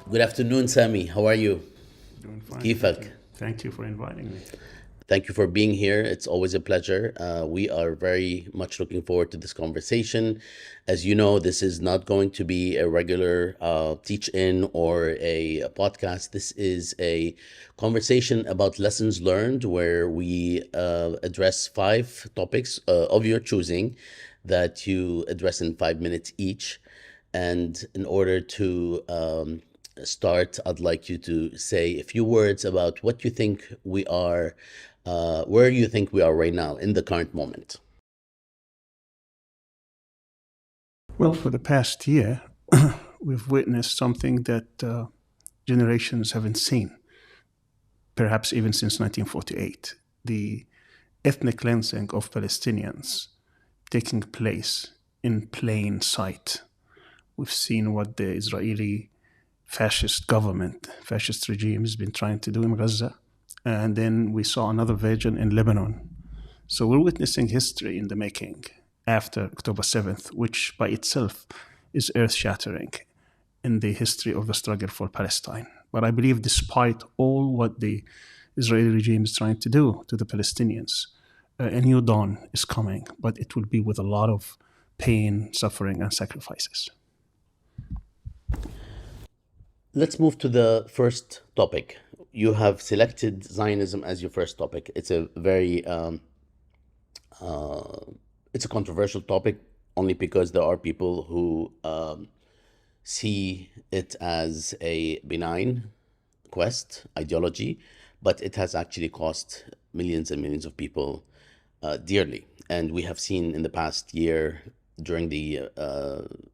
Good afternoon, Sami. How are you? Doing fine, thank كيفك? you. Thank you for inviting me. Thank you for being here. It's always a pleasure. We are very much looking forward to this conversation. As you know, this is not going to be a regular teach in or a podcast. This is a conversation about lessons learned where we address five topics of your choosing that you address in 5 minutes each. And in order to start, I'd like you to say a few words about what you think we are, where you think we are right now in the current moment. Well, for the past year, we've witnessed something that generations haven't seen, perhaps even since 1948, the ethnic cleansing of Palestinians taking place in plain sight. We've seen what the Israeli fascist government, fascist regime has been trying to do in Gaza. And then we saw another version in Lebanon. So we're witnessing history in the making after October 7th, which by itself is earth shattering in the history of the struggle for Palestine. But I believe, despite all what the Israeli regime is trying to do to the Palestinians, a new dawn is coming, but it will be with a lot of pain, suffering, and sacrifices. Let's move to the first topic. You have selected Zionism as your first topic. It's a very uh, it's a controversial topic only because there are people who see it as a benign quest ideology, but it has actually cost millions and millions of people dearly. And we have seen in the past year, during the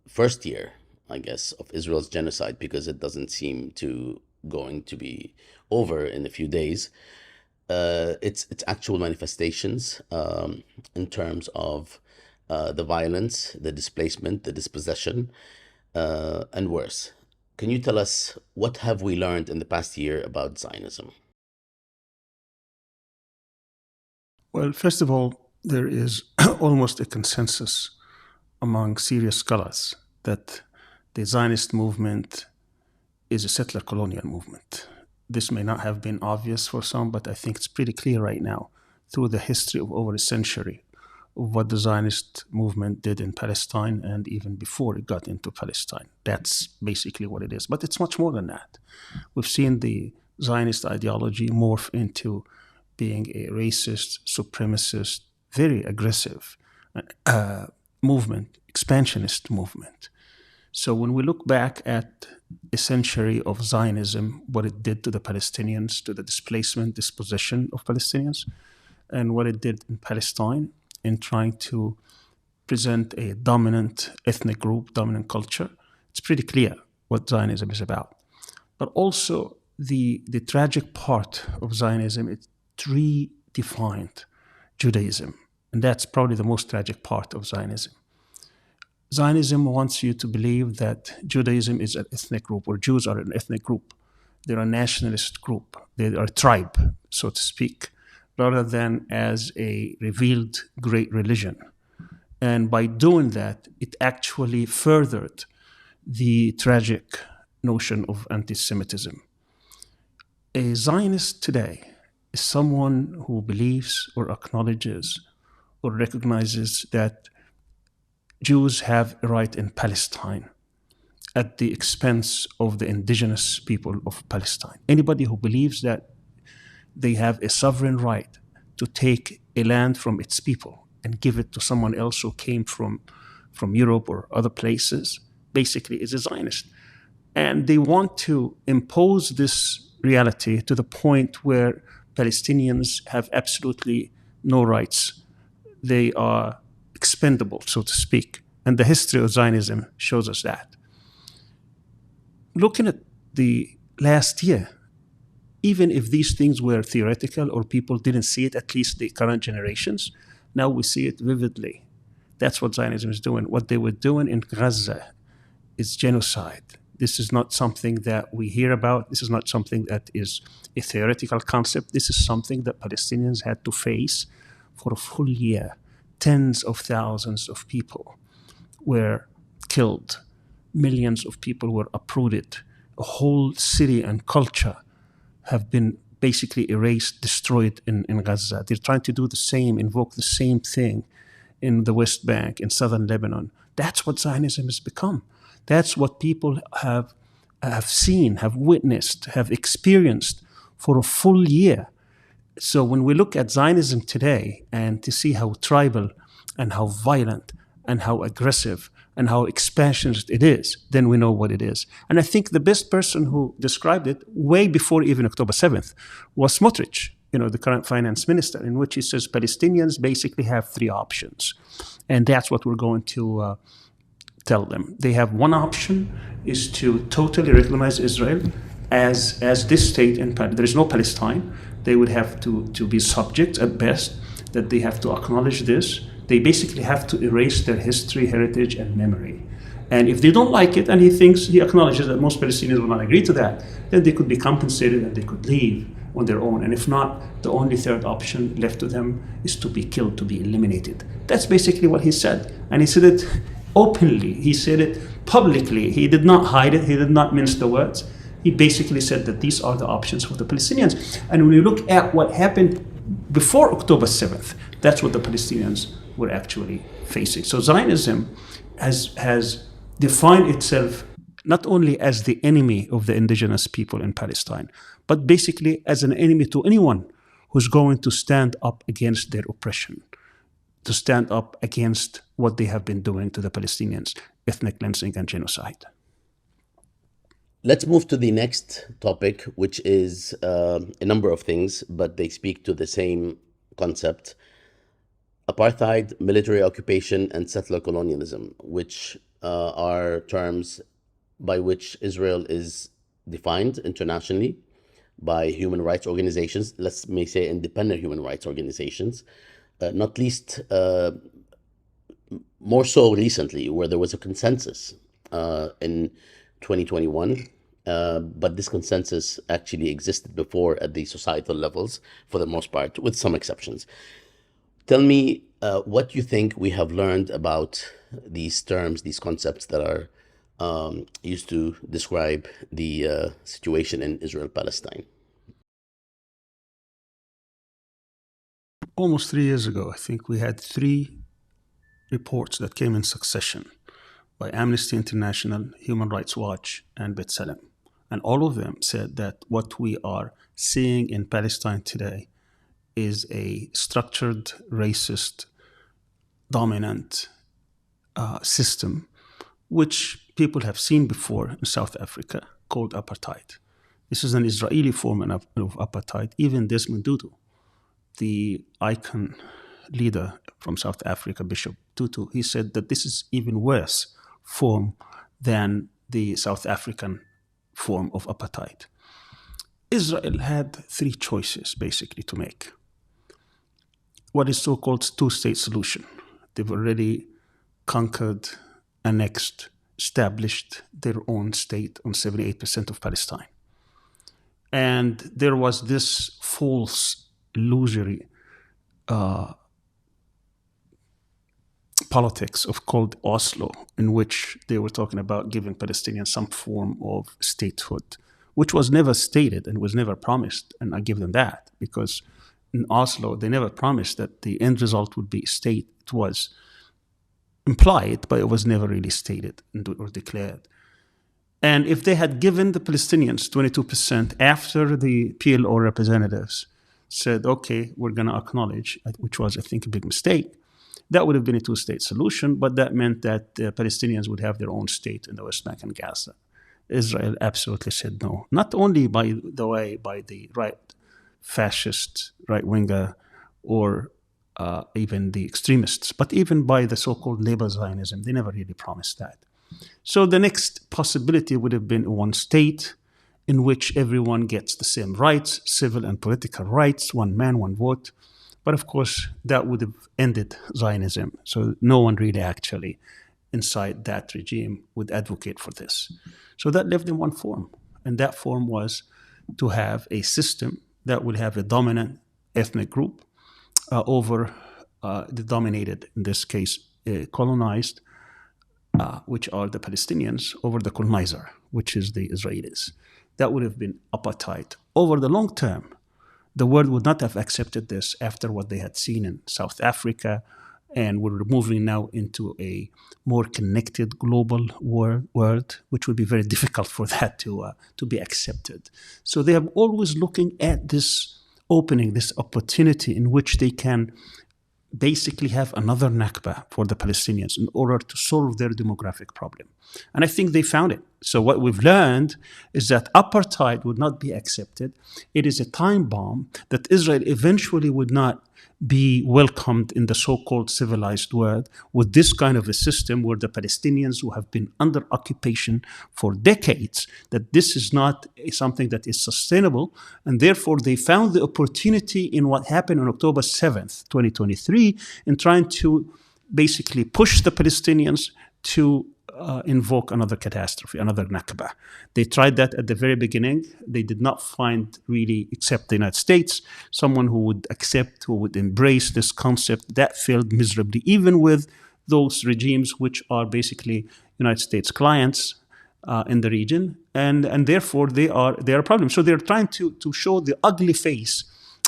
first year, I guess, of Israel's genocide, because it doesn't seem to going to be over in a few days. Its actual manifestations in terms of the violence, the displacement, the dispossession, and worse. Can you tell us what have we learned in the past year about Zionism? Well, first of all, there is almost a consensus among serious scholars that the Zionist movement is a settler colonial movement. This may not have been obvious for some, but I think it's pretty clear right now through the history of over a century of what the Zionist movement did in Palestine and even before it got into Palestine. That's basically what it is. But it's much more than that. We've seen the Zionist ideology morph into being a racist, supremacist, very aggressive movement, expansionist movement. So when we look back at a century of Zionism, what it did to the Palestinians, to the displacement, dispossession of Palestinians, and what it did in Palestine in trying to present a dominant ethnic group, dominant culture, it's pretty clear what Zionism is about. But also the tragic part of Zionism, it redefined Judaism. And that's probably the most tragic part of Zionism. Zionism wants you to believe that Judaism is an ethnic group, or Jews are an ethnic group. They're a nationalist group. They are a tribe, so to speak, rather than as a revealed great religion. And by doing that, it actually furthered the tragic notion of anti Semitism. A Zionist today is someone who believes or acknowledges or recognizes that Jews have a right in Palestine at the expense of the indigenous people of Palestine. Anybody who believes that they have a sovereign right to take a land from its people and give it to someone else who came from Europe or other places basically is a Zionist. And they want to impose this reality to the point where Palestinians have absolutely no rights. They are expendable, so to speak. And the history of Zionism shows us that. Looking at the last year, even if these things were theoretical or people didn't see it, at least the current generations, now we see it vividly. That's what Zionism is doing. What they were doing in Gaza is genocide. This is not something that we hear about. This is not something that is a theoretical concept. This is something that Palestinians had to face for a full year. Tens of thousands of people were killed. Millions of people were uprooted. a whole city and culture have been basically erased, destroyed in Gaza. They're trying to do the same, invoke the same thing in the West Bank, in southern Lebanon. That's what Zionism has become. That's what people have seen, have witnessed, have experienced for a full year. So when we look at Zionism today and to see how tribal and how violent and how aggressive and how expansionist it is, then we know what it is. And I think the best person who described it way before even October 7th was Smotrich, the current finance minister, in which he says Palestinians basically have three options. And that's what we're going to tell them. They have one option is to totally recognize Israel as this state in Palestine. There is no Palestine. They would have to be subject at best, that they have to acknowledge this. They basically have to erase their history, heritage, and memory. And if they don't like it, and he acknowledges that most Palestinians will not agree to that, then they could be compensated and they could leave on their own. And if not, the only third option left to them is to be killed, to be eliminated. That's basically what he said. And he said it openly. He said it publicly. He did not hide it. He did not mince the words. He basically said that these are the options for the Palestinians. And when you look at what happened before October 7th, that's what the Palestinians were actually facing. So Zionism has defined itself not only as the enemy of the indigenous people in Palestine, but basically as an enemy to anyone who's going to stand up against their oppression, to stand up against what they have been doing to the Palestinians, ethnic cleansing and genocide. Let's move to the next topic, which is a number of things, but they speak to the same concept. Apartheid, military occupation, and settler colonialism, which are terms by which Israel is defined internationally by human rights organizations, let's may say independent human rights organizations, not least more so recently, where there was a consensus in 2021, but this consensus actually existed before at the societal levels for the most part, with some exceptions. Tell me what you think we have learned about these terms, these concepts that are used to describe the situation in Israel-Palestine. Almost 3 years ago, I think we had 3 reports that came in succession by Amnesty International, Human Rights Watch, and B'Tselem. And all of them said that what we are seeing in Palestine today is a structured, racist, dominant system, which people have seen before in South Africa, called apartheid. This is an Israeli form of apartheid. Even Desmond Tutu, the icon leader from South Africa, Bishop Tutu, he said that this is even worse form than the South African form of apartheid. Israel had 3 choices basically to make. What is so-called two-state solution. They've already conquered, annexed, established their own state on 78% of Palestine. And there was this false, illusory politics of called Oslo, in which they were talking about giving Palestinians some form of statehood, which was never stated and was never promised. And I give them that, because in Oslo, they never promised that the end result would be a state. It was implied, but it was never really stated or declared. And if they had given the Palestinians 22% after the PLO representatives said, okay, we're going to acknowledge, which was, I think, a big mistake, that would have been a two-state solution, but that meant that the Palestinians would have their own state in the West Bank and Gaza. Israel absolutely said no. Not only, by the way, by the right fascist right-winger or even the extremists, but even by the so-called labor Zionism. They never really promised that. So the next possibility would have been one state in which everyone gets the same rights, civil and political rights, one man, one vote. But of course, that would have ended Zionism. So no one really actually inside that regime would advocate for this. So that left in one form. And that form was to have a system that would have a dominant ethnic group over the dominated, in this case, colonized which are the Palestinians, over the colonizer, which is the Israelis. That would have been apartheid. Over the long term, the world would not have accepted this after what they had seen in South Africa, and we're moving now into a more connected global world, which would be very difficult for that to be accepted. So they are always looking at this opening, this opportunity in which they can basically have another Nakba for the Palestinians in order to solve their demographic problem. And I think they found it. So what we've learned is that apartheid would not be accepted. It is a time bomb that Israel eventually would not be welcomed in the so-called civilized world with this kind of a system where the Palestinians who have been under occupation for decades, that this is not something that is sustainable. And therefore, they found the opportunity in what happened on October 7th, 2023, in trying to basically push the Palestinians to invoke another catastrophe, another Nakba. They tried that at the very beginning. They did not find really, except the United States, someone who would accept, who would embrace this concept. That failed miserably, even with those regimes which are basically United States clients in the region. And therefore, they are a problem. So they're trying to show the ugly face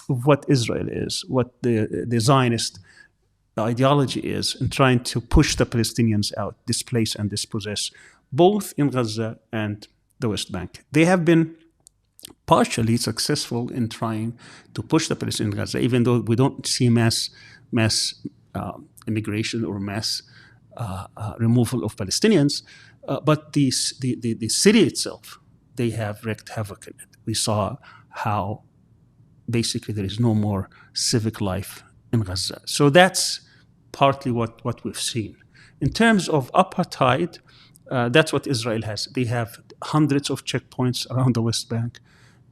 of what Israel is, what the Zionist ideology is, in trying to push the Palestinians out, displace and dispossess, both in Gaza and the West Bank. They have been partially successful in trying to push the Palestinians in Gaza, even though we don't see mass immigration or mass removal of Palestinians. But the city itself, they have wreaked havoc in it. We saw how basically there is no more civic life in Gaza. So that's partly what we've seen. In terms of apartheid, that's what Israel has. They have hundreds of checkpoints around the West Bank.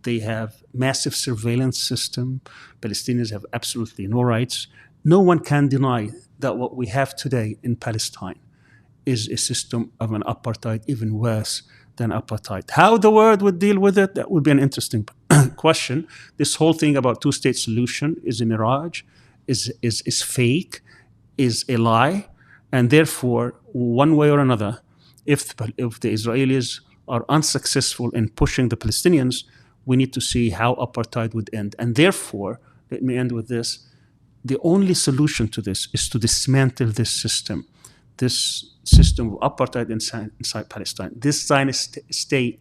They have massive surveillance system. Palestinians have absolutely no rights. No one can deny that what we have today in Palestine is a system of an apartheid even worse than apartheid. How the world would deal with it, that would be an interesting question. This whole thing about two-state solution is a mirage, is fake, is a lie, and therefore, one way or another, if the Israelis are unsuccessful in pushing the Palestinians, we need to see how apartheid would end. And therefore, let me end with this, the only solution to this is to dismantle this system of apartheid inside Palestine. This Zionist state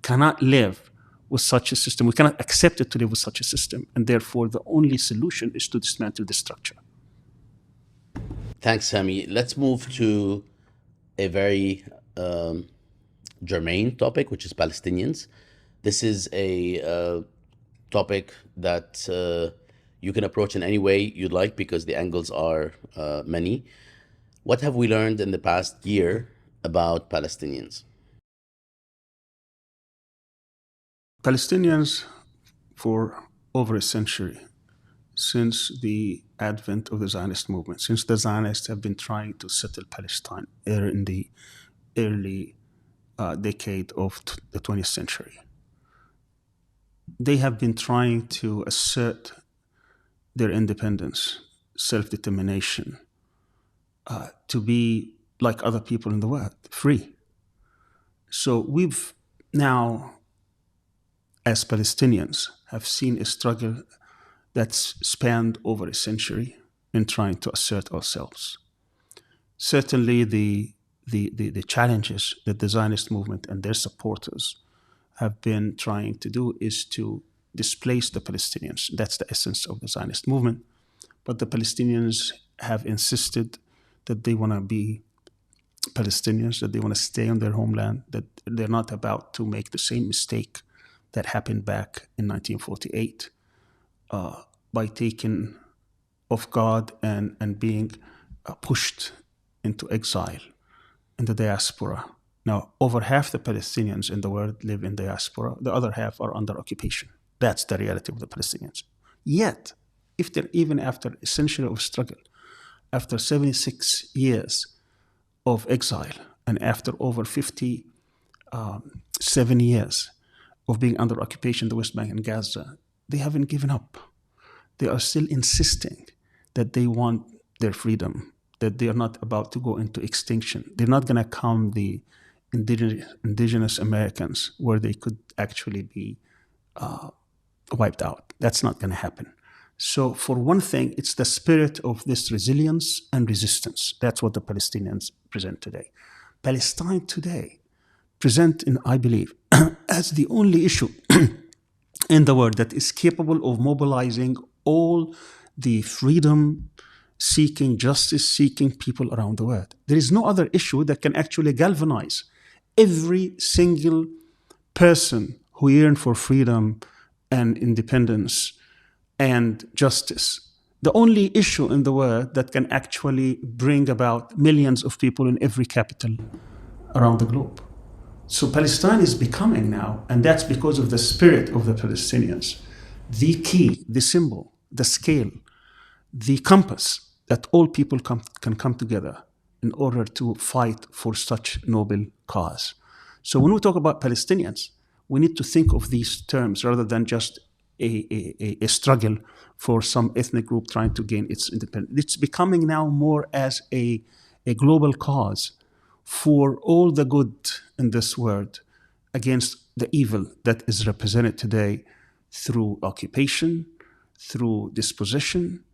cannot live with such a system. We cannot accept it to live with such a system. And therefore, the only solution is to dismantle the structure. Thanks, Sami. Let's move to a very germane topic, which is Palestinians. This is a topic that you can approach in any way you'd like because the angles are many. What have we learned in the past year about Palestinians? Palestinians, for over a century, since the advent of the Zionist movement, since the Zionists have been trying to settle Palestine in the early decade of the 20th century, they have been trying to assert their independence, self-determination, to be like other people in the world, free. So we've now, as Palestinians, have seen a struggle that's spanned over a century in trying to assert ourselves. Certainly the challenges that the Zionist movement and their supporters have been trying to do is to displace the Palestinians. That's the essence of the Zionist movement. But the Palestinians have insisted that they want to be Palestinians, that they want to stay on their homeland, that they're not about to make the same mistake that happened back in 1948 by taking off guard and being pushed into exile in the diaspora. Now, over half the Palestinians in the world live in diaspora. The other half are under occupation. That's the reality of the Palestinians. Yet, if they're even after a century of struggle, after 76 years of exile, and after over 57 years of being under occupation in the West Bank and Gaza, they haven't given up. They are still insisting that they want their freedom, that they are not about to go into extinction. They're not going to come the indigenous Americans where they could actually be wiped out. That's not going to happen. So, for one thing, it's the spirit of this resilience and resistance. That's what the Palestinians present today. Palestine today present, in, I believe, as the only issue in the world that is capable of mobilizing all the freedom seeking, justice seeking people around the world. There is no other issue that can actually galvanize every single person who yearn for freedom and independence and justice. The only issue in the world that can actually bring about millions of people in every capital around the globe. So Palestine is becoming now, and that's because of the spirit of the Palestinians, the key, the symbol, the scale, the compass that all people can come together in order to fight for such noble cause. So when we talk about Palestinians, we need to think of these terms rather than just a struggle for some ethnic group trying to gain its independence. It's becoming now more as a global cause for all the good in this world against the evil that is represented today through occupation, through dispossession,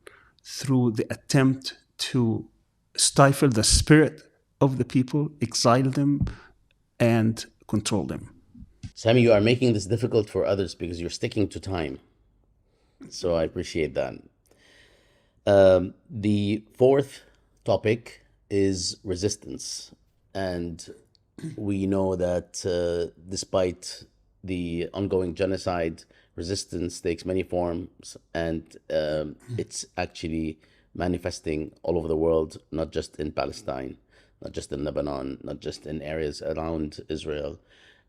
through the attempt to stifle the spirit of the people, exile them, and control them. Sami, you are making this difficult for others because you're sticking to time. So I appreciate that. The fourth topic is resistance. And we know that despite the ongoing genocide, resistance takes many forms, and it's actually manifesting all over the world, not just in Palestine, not just in Lebanon, not just in areas around Israel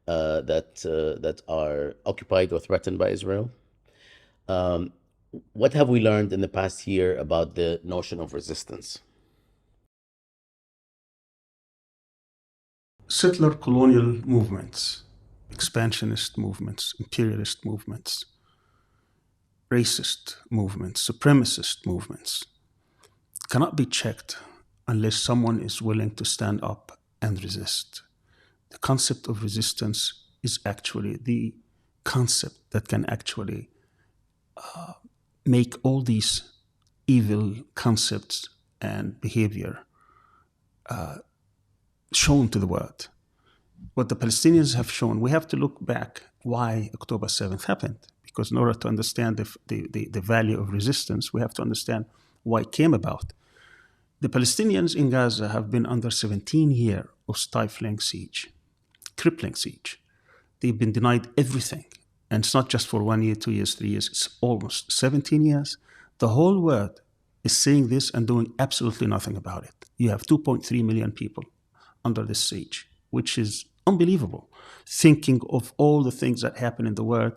that are occupied or threatened by Israel. What have we learned in the past year about the notion of resistance? Settler colonial movements, expansionist movements, imperialist movements, racist movements, supremacist movements cannot be checked unless someone is willing to stand up and resist. The concept of resistance is actually the concept that can actually make all these evil concepts and behavior shown to the world. What the Palestinians have shown, we have to look back why October 7th happened. Because in order to understand the value of resistance, we have to understand why it came about. The Palestinians in Gaza have been under 17 years of stifling siege, crippling siege. They've been denied everything. And it's not just for 1 year, 2 years, 3 years, it's almost 17 years. The whole world is saying this and doing absolutely nothing about it. You have 2.3 million people under this siege, which is unbelievable. Thinking of all the things that happen in the world,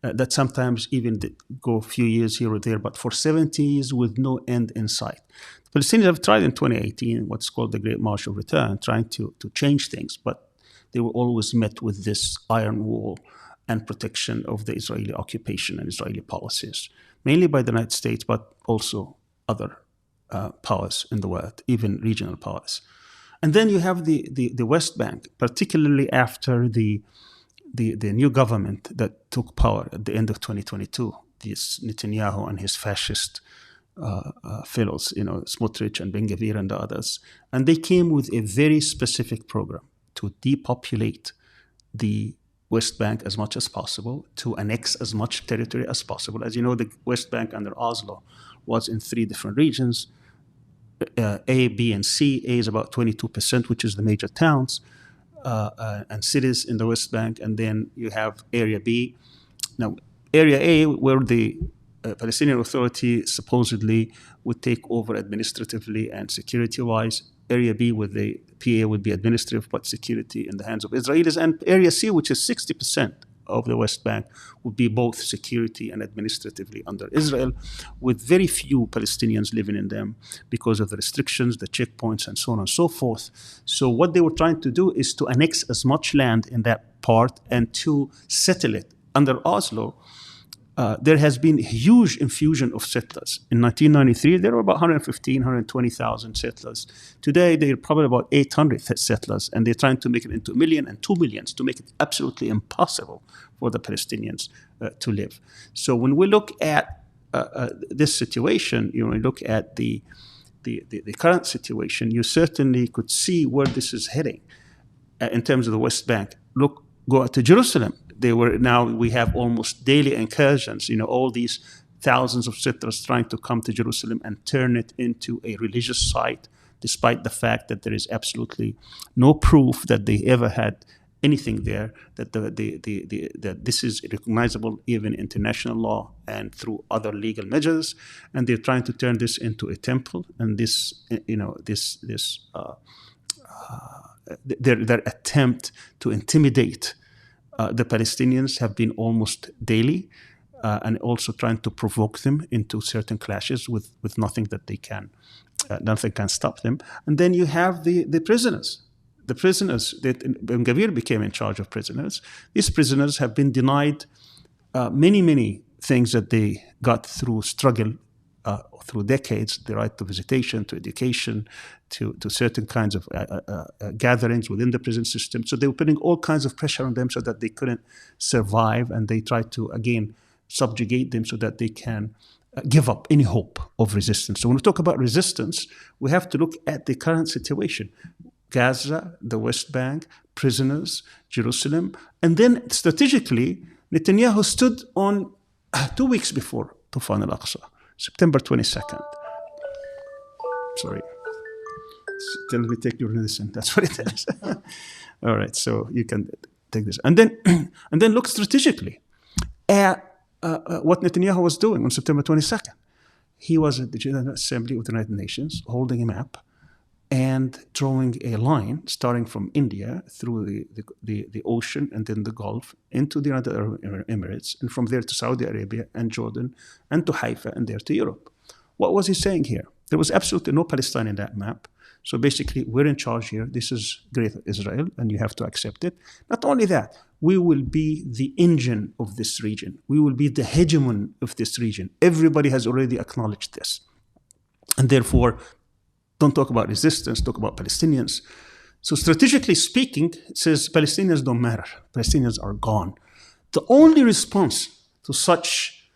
that sometimes even go a few years here or there, but for 70 years with no end in sight. The Palestinians have tried in 2018 what's called the Great March of Return, trying to change things, but they were always met with this iron wall and protection of the Israeli occupation and Israeli policies, mainly by the United States, but also other powers in the world, even regional powers. And then you have the West Bank, particularly after the new government that took power at the end of 2022, this Netanyahu and his fascist fellows, Smotrich and Ben Gvir and the others. And they came with a very specific program to depopulate the West Bank as much as possible, to annex as much territory as possible. As you know, the West Bank under Oslo was in 3 different regions, A, B, and C. A is about 22%, which is the major towns and cities in the West Bank. And then you have Area B. Now, Area A, where the Palestinian Authority supposedly would take over administratively and security-wise. Area B, with the PA, would be administrative, but security in the hands of Israelis. And Area C, which is 60% of the West Bank, would be both security and administratively under Israel, with very few Palestinians living in them because of the restrictions, the checkpoints, and so on and so forth. So what they were trying to do is to annex as much land in that part and to settle it. Under Oslo, there has been a huge infusion of settlers. In 1993, there were about 115, 120,000 settlers. Today, there are probably about 800 settlers, and they're trying to make it into 1 million and 2 million to make it absolutely impossible for the Palestinians to live. So when we look at this situation, you know, look at the current situation, you certainly could see where this is heading in terms of the West Bank. Look, go to Jerusalem. We have almost daily incursions, you know, all these thousands of settlers trying to come to Jerusalem and turn it into a religious site, despite the fact that there is absolutely no proof that they ever had anything there, that that this is recognizable even in international law and through other legal measures, and they're trying to turn this into a temple. And this, you know, their attempt to intimidate the Palestinians have been almost daily, and also trying to provoke them into certain clashes with nothing that they can, nothing can stop them. And then you have the prisoners. The prisoners that when Gavir became in charge of prisoners, these prisoners have been denied many things that they got through struggle through decades: the right to visitation, to education, to certain kinds of gatherings within the prison system. So they were putting all kinds of pressure on them so that they couldn't survive, and they tried to, again, subjugate them so that they can give up any hope of resistance. So when we talk about resistance, we have to look at the current situation. Gaza, the West Bank, prisoners, Jerusalem. And then strategically, Netanyahu stood on 2 weeks before Tufan al-Aqsa, September 22nd. Sorry. Tell me, take your medicine. That's what it is. All right, so you can take this. And then look strategically at what Netanyahu was doing on September 22nd. He was at the General Assembly of the United Nations holding a map and drawing a line starting from India through the ocean and then the Gulf into the United Arab Emirates, and from there to Saudi Arabia and Jordan and to Haifa and there to Europe. What was he saying here? There was absolutely no Palestine in that map. So basically, we're in charge here. This is Greater Israel, and you have to accept it. Not only that, we will be the engine of this region. We will be the hegemon of this region. Everybody has already acknowledged this. And therefore, don't talk about resistance, talk about Palestinians. So strategically speaking, it says Palestinians don't matter. Palestinians are gone. The only response to such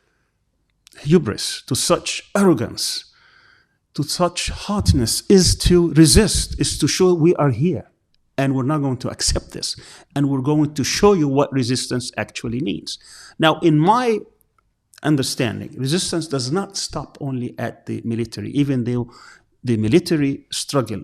hubris, to such arrogance, to such hardness is to resist, is to show we are here and we're not going to accept this. And we're going to show you what resistance actually means. Now, in my understanding, resistance does not stop only at the military, even though the military struggle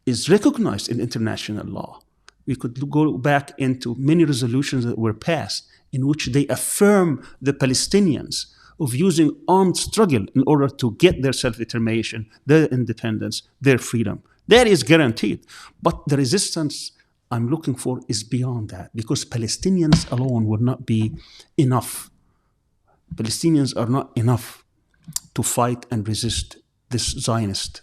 is recognized in international law. We could go back into many resolutions that were passed in which they affirm the Palestinians of using armed struggle in order to get their self-determination, their independence, their freedom. That is guaranteed. But the resistance I'm looking for is beyond that, because Palestinians alone would not be enough. Palestinians are not enough to fight and resist this Zionist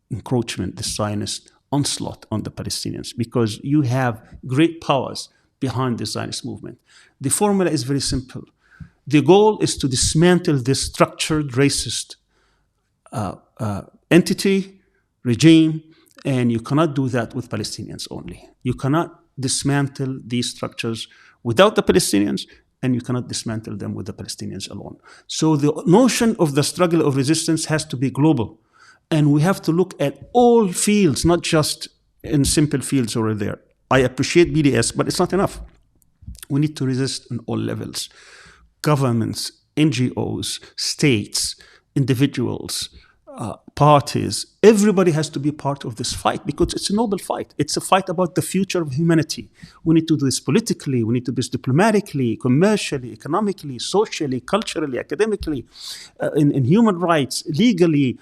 encroachment, this Zionist onslaught on the Palestinians, because you have great powers behind the Zionist movement. The formula is very simple. The goal is to dismantle this structured racist entity, regime, and you cannot do that with Palestinians only. You cannot dismantle these structures without the Palestinians, and you cannot dismantle them with the Palestinians alone. So the notion of the struggle of resistance has to be global. And we have to look at all fields, not just in simple fields over there. I appreciate BDS, but it's not enough. We need to resist on all levels. Governments, NGOs, states, individuals, parties, everybody has to be part of this fight, because it's a noble fight. It's a fight about the future of humanity. We need to do this politically, we need to do this diplomatically, commercially, economically, socially, culturally, academically, in human rights, legally,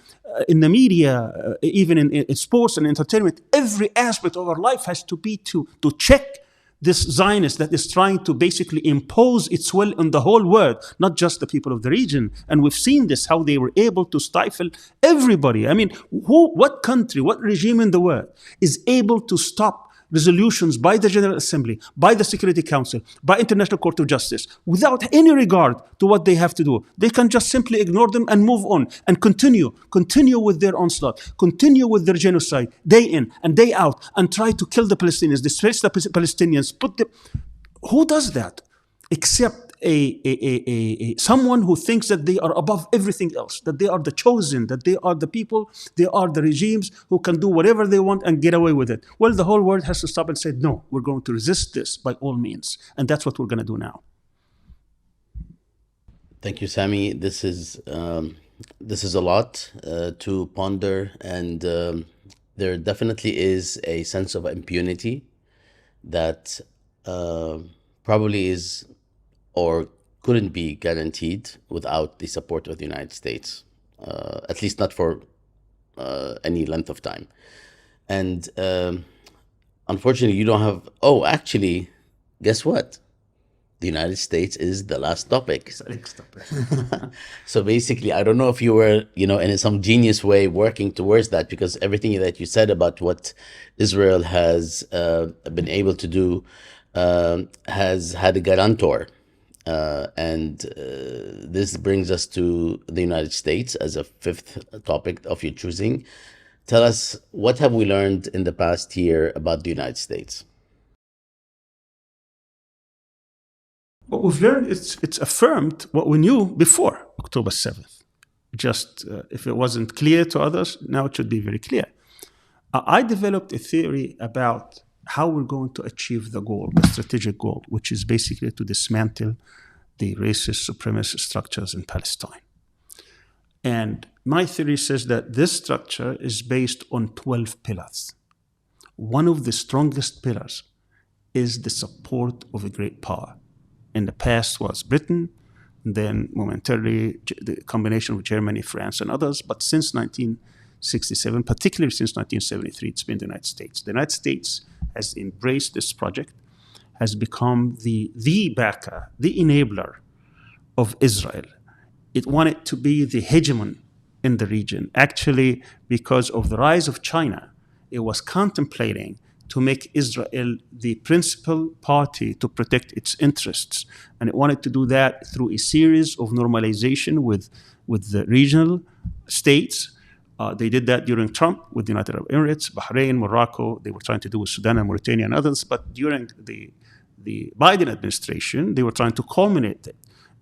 in the media, even in sports and entertainment. Every aspect of our life has to be to check this Zionist that is trying to basically impose its will on the whole world, not just the people of the region. And we've seen this, how they were able to stifle everybody. I mean, what country, what regime in the world is able to stop resolutions by the General Assembly, by the Security Council, by International Court of Justice, without any regard to what they have to do. They can just simply ignore them and move on and continue with their onslaught, continue with their genocide day in and day out, and try to kill the Palestinians, displace the Palestinians. Who does that except someone who thinks that they are above everything else, that they are the chosen, that they are the people, they are the regimes who can do whatever they want and get away with it? Well, the whole world has to stop and say, no, we're going to resist this by all means. And that's what we're going to do now. Thank you, Sami. This is a lot to ponder, and there definitely is a sense of impunity that probably is or couldn't be guaranteed without the support of the United States, at least not for any length of time. And unfortunately, you don't have. Oh, actually, guess what? The United States is the last topic. So basically, I don't know if you were, in some genius way working towards that, because everything that you said about what Israel has been able to do has had a guarantor. And this brings us to the United States as a fifth topic of your choosing. Tell us, what have we learned in the past year about the United States? What we've learned, it's affirmed what we knew before October 7th. Just if it wasn't clear to others, now it should be very clear. I developed a theory about how we're going to achieve the goal, the strategic goal, which is basically to dismantle the racist supremacist structures in Palestine. And my theory says that this structure is based on 12 pillars. One of the strongest pillars is the support of a great power. In the past was Britain, then momentarily the combination of Germany, France, and others. But since 1967, particularly since 1973, it's been the United States. The United States has embraced this project, has become the backer, the enabler of Israel. It wanted to be the hegemon in the region. Actually, because of the rise of China, it was contemplating to make Israel the principal party to protect its interests. And it wanted to do that through a series of normalization with the regional states. They did that during Trump with the United Arab Emirates, Bahrain, Morocco. They were trying to do with Sudan and Mauritania and others. But during the Biden administration, they were trying to culminate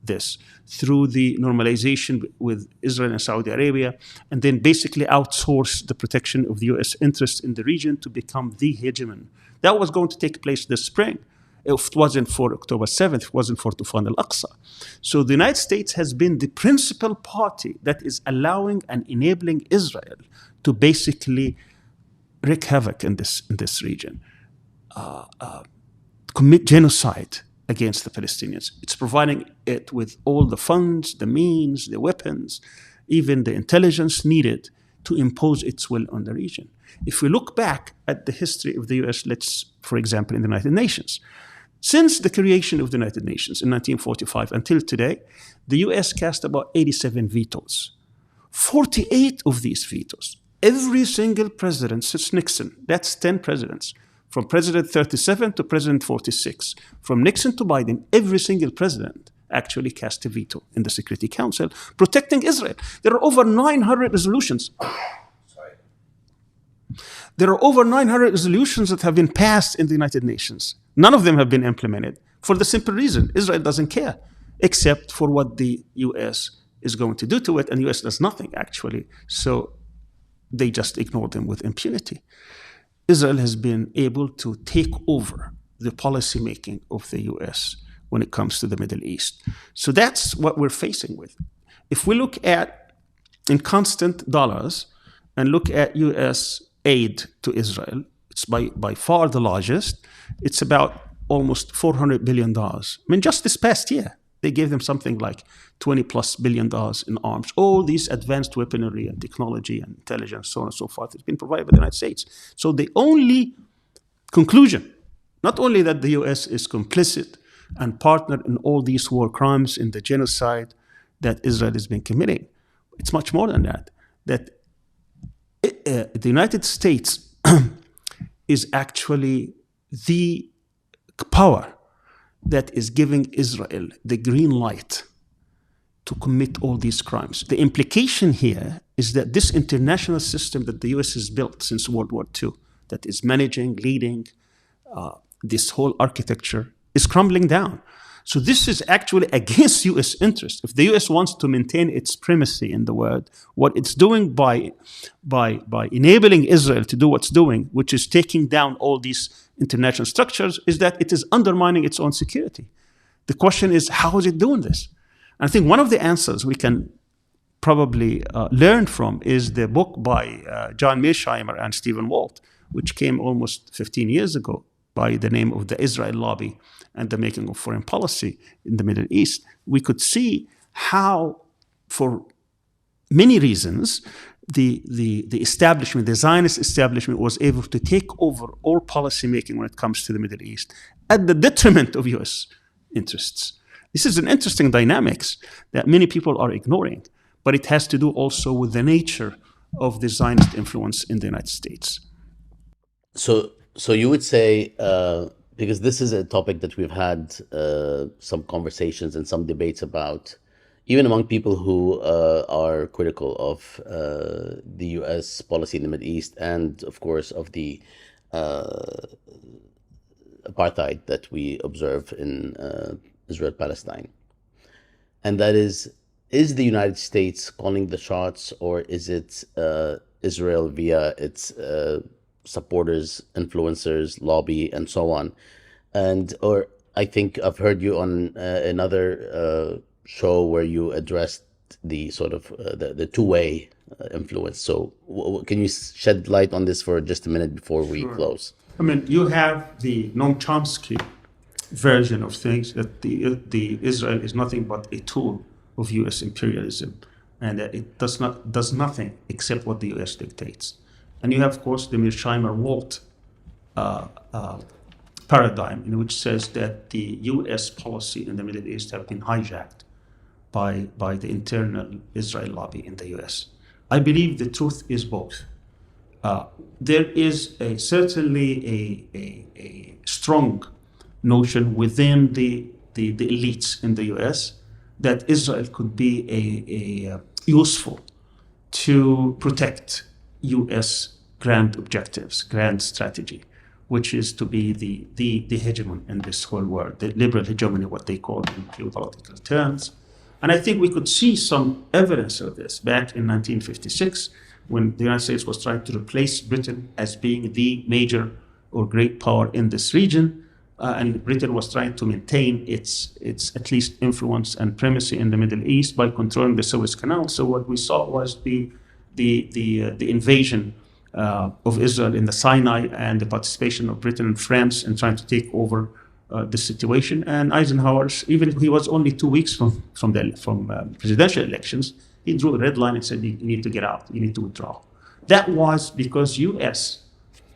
this through the normalization with Israel and Saudi Arabia, and then basically outsource the protection of the U.S. interests in the region to become the hegemon. That was going to take place this spring. If it wasn't for October 7th, if it wasn't for Tufan al-Aqsa. So the United States has been the principal party that is allowing and enabling Israel to basically wreak havoc in this region, commit genocide against the Palestinians. It's providing it with all the funds, the means, the weapons, even the intelligence needed to impose its will on the region. If we look back at the history of the U.S., for example, in the United Nations, since the creation of the United Nations in 1945 until today, the U.S. cast about 87 vetoes. 48 of these vetoes, every single president since Nixon, that's 10 presidents, from President 37 to President 46. From Nixon to Biden, every single president actually cast a veto in the Security Council protecting Israel. There are over 900 resolutions. There are over 900 resolutions that have been passed in the United Nations. None of them have been implemented for the simple reason Israel doesn't care, except for what the U.S. is going to do to it, and the U.S. does nothing, actually. So they just ignore them with impunity. Israel has been able to take over the policymaking of the U.S. when it comes to the Middle East. So that's what we're facing with. If we look at, in constant dollars, and look at U.S. aid to Israel, it's by far the largest. It's about almost $400 billion. I mean, just this past year, they gave them something like $20+ billion in arms. All these advanced weaponry and technology and intelligence, so on and so forth, has been provided by the United States. So the only conclusion, not only that the U.S. is complicit and partner in all these war crimes, in the genocide that Israel has been committing, it's much more than that. The United States is actually the power that is giving Israel the green light to commit all these crimes. The implication here is that this international system that the US has built since World War II, that is managing, leading this whole architecture, is crumbling down. So this is actually against US interests. If the US wants to maintain its primacy in the world, what it's doing by enabling Israel to do what's doing, which is taking down all these international structures, is that it is undermining its own security. The question is, how is it doing this? And I think one of the answers we can probably learn from is the book by John Mearsheimer and Stephen Walt, which came almost 15 years ago, by the name of The Israel Lobby and the Making of Foreign Policy in the Middle East. We could see how, for many reasons, the establishment, the Zionist establishment, was able to take over all policy making when it comes to the Middle East at the detriment of US interests. This is an interesting dynamics that many people are ignoring, but it has to do also with the nature of the Zionist influence in the United States. So you would say, because this is a topic that we've had some conversations and some debates about, even among people who are critical of the U.S. policy in the Middle East and, of course, of the apartheid that we observe in Israel-Palestine. And that is the United States calling the shots, or is it Israel via its supporters, influencers, lobby, and so on? Or I think I've heard you on another show where you addressed the sort of the two-way influence. So can you shed light on this for just a minute before we close? I mean, you have the Noam Chomsky version of things, that the Israel is nothing but a tool of U.S. imperialism, and that it does nothing except what the U.S. dictates. And you have, of course, the Mearsheimer-Walt paradigm, in which says that the U.S. policy in the Middle East have been hijacked by the internal Israel lobby in the U.S. I believe the truth is both. There is certainly a strong notion within the elites in the U.S. that Israel could be a useful to protect U.S. grand objectives, grand strategy, which is to be the hegemon in this whole world, the liberal hegemony, what they call in geopolitical terms. And I think we could see some evidence of this back in 1956, when the United States was trying to replace Britain as being the major or great power in this region. And Britain was trying to maintain its at least influence and primacy in the Middle East by controlling the Suez Canal. So what we saw was the invasion of Israel in the Sinai, and the participation of Britain and France in trying to take over the situation. And Eisenhower, even if he was only 2 weeks from presidential elections, he drew a red line and said, you need to get out, you need to withdraw. That was because U.S.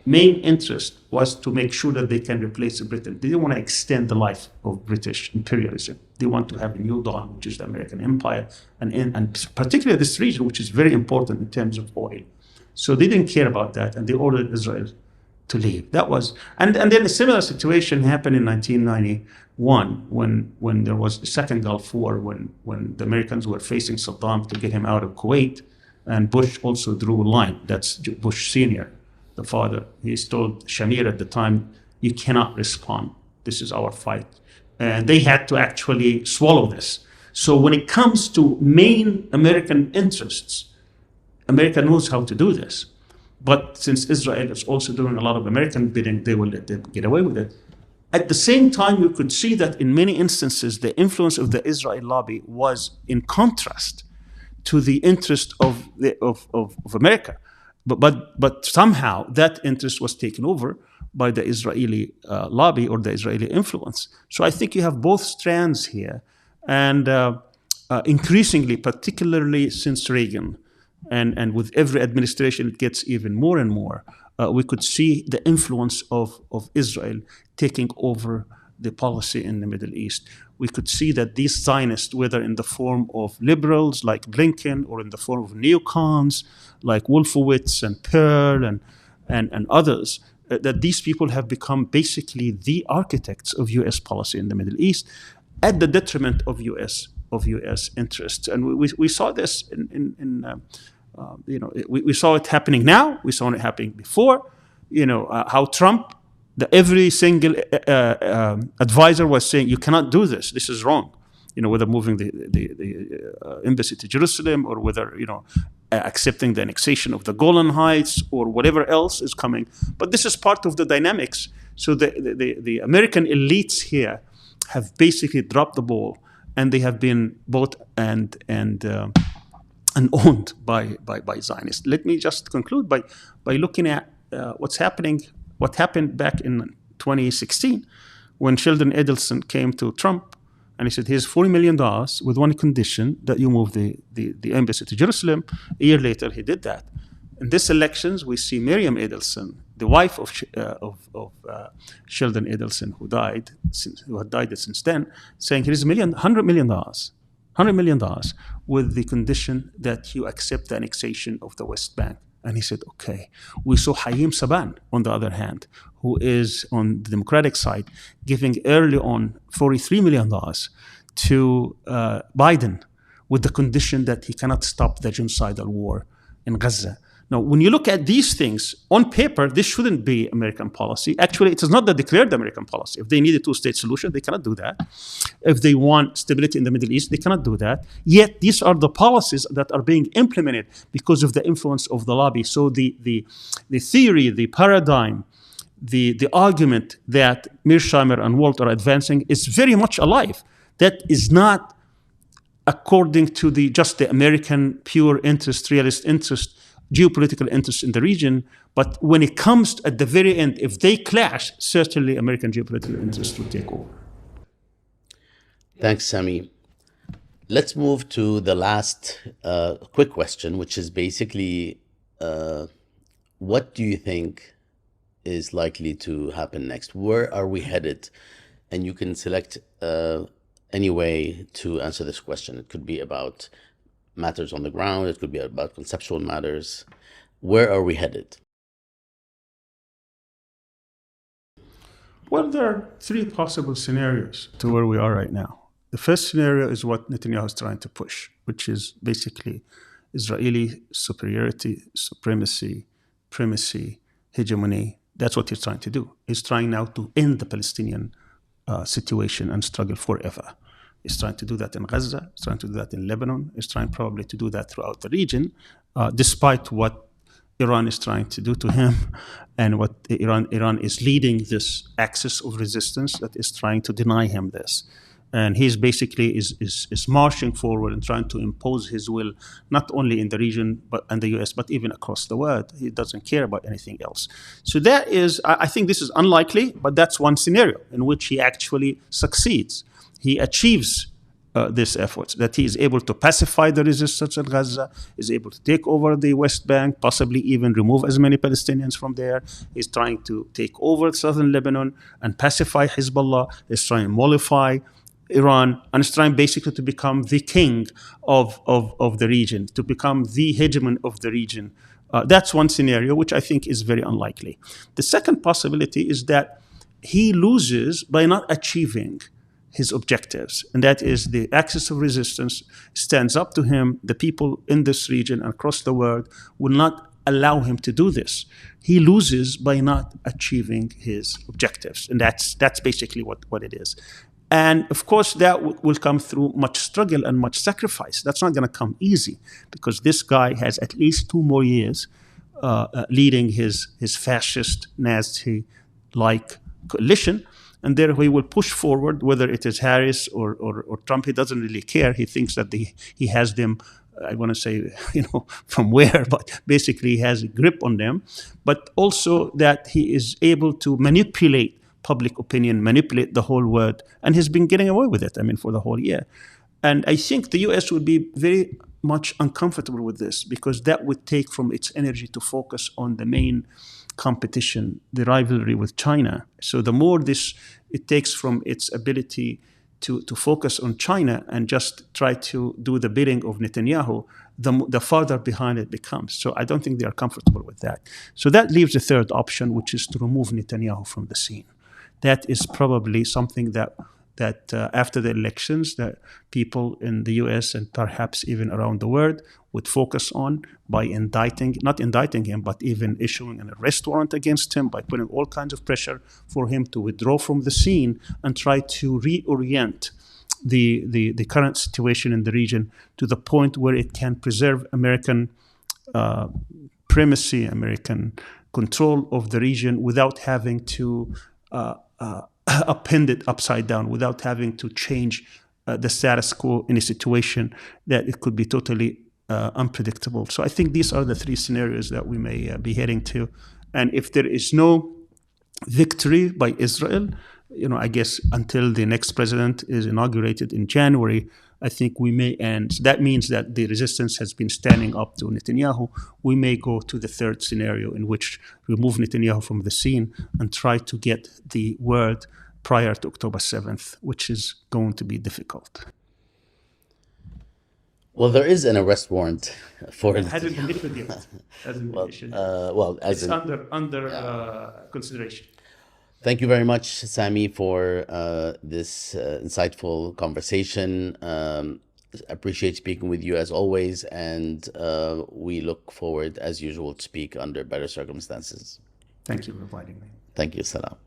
main interest was to make sure that they can replace Britain. They didn't want to extend the life of British imperialism. They want to have a new dawn, which is the American empire, and particularly this region, which is very important in terms of oil. So they didn't care about that, and they ordered Israel to leave. That was, and then a similar situation happened in 1991 when there was the second Gulf War, when the Americans were facing Saddam to get him out of Kuwait, and Bush also drew a line. That's Bush Senior, the father. He told Shamir at the time, "You cannot respond. This is our fight," and they had to actually swallow this. So when it comes to main American interests, America knows how to do this. But since Israel is also doing a lot of American bidding, they will let them get away with it. At the same time, you could see that in many instances, the influence of the Israel lobby was in contrast to the interest of America. But somehow that interest was taken over by the Israeli lobby or the Israeli influence. So I think you have both strands here. And increasingly, particularly since Reagan, and with every administration, it gets even more and more. We could see the influence of Israel taking over the policy in the Middle East. We could see that these Zionists, whether in the form of liberals like Blinken or in the form of neocons like Wolfowitz and Pearl and others, that these people have become basically the architects of U.S. policy in the Middle East, at the detriment of U.S. interests. And we saw this we saw it happening now. We saw it happening before. How Trump, every single advisor was saying, you cannot do this. This is wrong. Whether moving the embassy to Jerusalem, or whether, accepting the annexation of the Golan Heights, or whatever else is coming. But this is part of the dynamics. So the American elites here have basically dropped the ball, and they have been bought and owned by Zionists. Let me just conclude by looking at what happened back in 2016, when Sheldon Adelson came to Trump and he said, here's $40 million with one condition, that you move the embassy to Jerusalem. A year later, he did that. In these elections, we see Miriam Adelson, the wife of Sheldon Adelson, who had died since then, saying, here's $100 million with the condition that you accept the annexation of the West Bank. And he said, okay. We saw Hayim Saban, on the other hand, who is on the Democratic side, giving early on $43 million to Biden, with the condition that he cannot stop the genocidal war in Gaza. Now, when you look at these things, on paper, this shouldn't be American policy. Actually, it is not the declared American policy. If they need a two-state solution, they cannot do that. If they want stability in the Middle East, they cannot do that. Yet, these are the policies that are being implemented because of the influence of the lobby. So the theory, the paradigm, the argument that Mearsheimer and Walt are advancing is very much alive. That is not according to just the American pure interest, realist interest, geopolitical interest in the region. But when it comes at the very end, if they clash, certainly American geopolitical interest will take over. Thanks, Sami. Let's move to the last quick question, which is basically, what do you think is likely to happen next? Where are we headed? And you can select any way to answer this question. It could be about matters on the ground. It could be about conceptual matters. Where are we headed? Well, there are three possible scenarios to where we are right now. The first scenario is what Netanyahu is trying to push, which is basically Israeli superiority, supremacy, primacy, hegemony. That's what he's trying to do. He's trying now to end the Palestinian situation and struggle forever. He's trying to do that in Gaza. He's trying to do that in Lebanon. He's trying probably to do that throughout the region, despite what Iran is trying to do to him, and what Iran is leading this axis of resistance that is trying to deny him this. And he's basically is marching forward and trying to impose his will, not only in the region and the US, but even across the world. He doesn't care about anything else. So that is, I think this is unlikely, but that's one scenario in which he actually succeeds. He achieves this effort, that he is able to pacify the resistance in Gaza, is able to take over the West Bank, possibly even remove as many Palestinians from there. He's trying to take over southern Lebanon and pacify Hezbollah. He's trying to mollify Iran, and is trying basically to become the king of the region, to become the hegemon of the region. That's one scenario, which I think is very unlikely. The second possibility is that he loses by not achieving his objectives, and that is the axis of resistance stands up to him. The people in this region and across the world will not allow him to do this. He loses by not achieving his objectives, and that's basically what it is. And of course, that will come through much struggle and much sacrifice. That's not going to come easy, because this guy has at least 2 more years leading his fascist Nazi-like coalition. And there he will push forward, whether it is Harris or Trump. He doesn't really care. He thinks that he has them, I want to say, from where, but basically he has a grip on them. But also that he is able to manipulate public opinion, manipulate the whole world, and he's been getting away with it, for the whole year. And I think the US would be very much uncomfortable with this, because that would take from its energy to focus on the main competition, the rivalry with China. So the more it takes from its ability to focus on China and just try to do the bidding of Netanyahu, the farther behind it becomes. So I don't think they are comfortable with that. So that leaves a third option, which is to remove Netanyahu from the scene. That is probably something that after the elections, that people in the U.S. and perhaps even around the world would focus on by not indicting him, but even issuing an arrest warrant against him, by putting all kinds of pressure for him to withdraw from the scene and try to reorient the current situation in the region to the point where it can preserve American primacy, American control of the region without having to upend it upside down, without having to change the status quo in a situation that it could be totally unpredictable. So I think these are the three scenarios that we may be heading to. And if there is no victory by Israel, I guess until the next president is inaugurated in January, I think we may end. That means that the resistance has been standing up to Netanyahu. We may go to the third scenario, in which we remove Netanyahu from the scene and try to get the word prior to October 7th, which is going to be difficult. Well, there is an arrest warrant for It hasn't been issued yet. It's under consideration. Thank you very much, Sami, for this insightful conversation. Appreciate speaking with you as always, and we look forward, as usual, to speak under better circumstances. Thank you for inviting me. Thank you. Salam.